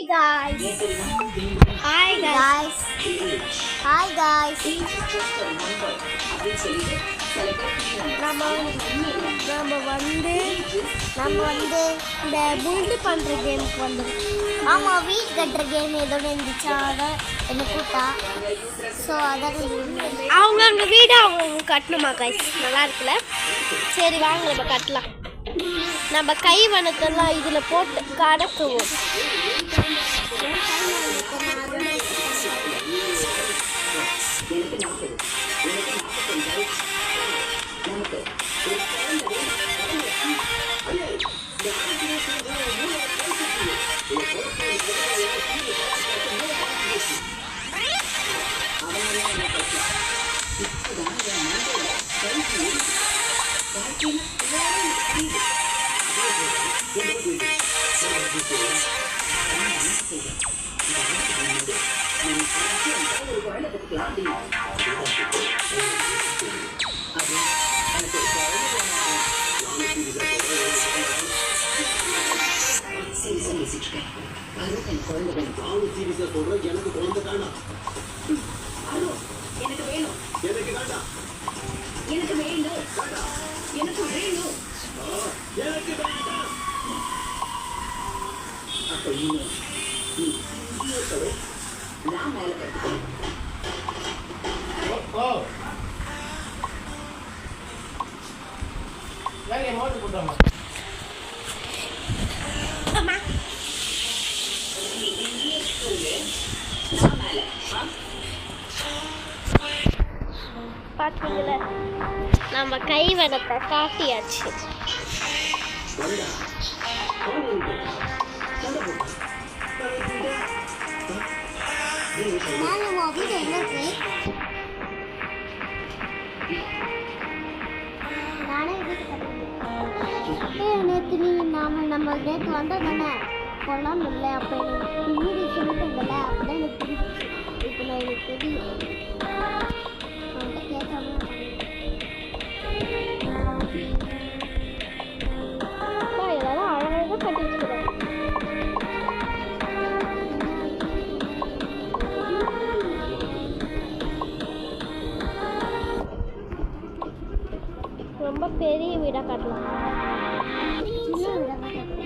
guys. Hi guys. Hi guys. நம்ம வந்து இந்த பில்டு பண்ணுற கேமுக்கு வந்துடும். ஆமாம், வீட் கட்டுற கேம் ஏதோ இருந்துச்சா, அதான் என்ன கூட்டா. ஸோ அதான் அவங்க அங்கே வீடு அவங்க கட்டணுமா கைஸ், நல்லா இருக்குல்ல. சரி வாங்க நம்ம கட்டலாம். நம்ம கை வனத்தெல்லாம் இதில் போட்டு கடக்குவோம். பார்த்தீங்களா, நம்ம கை வனத்தை காட்டியாச்சு. நம்ம நேற்று வந்தால் தானே கொள்ளாமல் இல்லை. அப்போ எனக்கு இன்னொரு சொல்லிட்டு இல்லை, அப்போதான் எனக்கு புரிஞ்சிச்சு. இப்போ நான் எனக்கு தெரியும் கேட்காம இதெல்லாம் அழகாக கட்டி வச்சுக்கிறேன். ரொம்ப பெரிய வீடாக கட்டலாம். சின்ன வீடாக கட்டலாம்.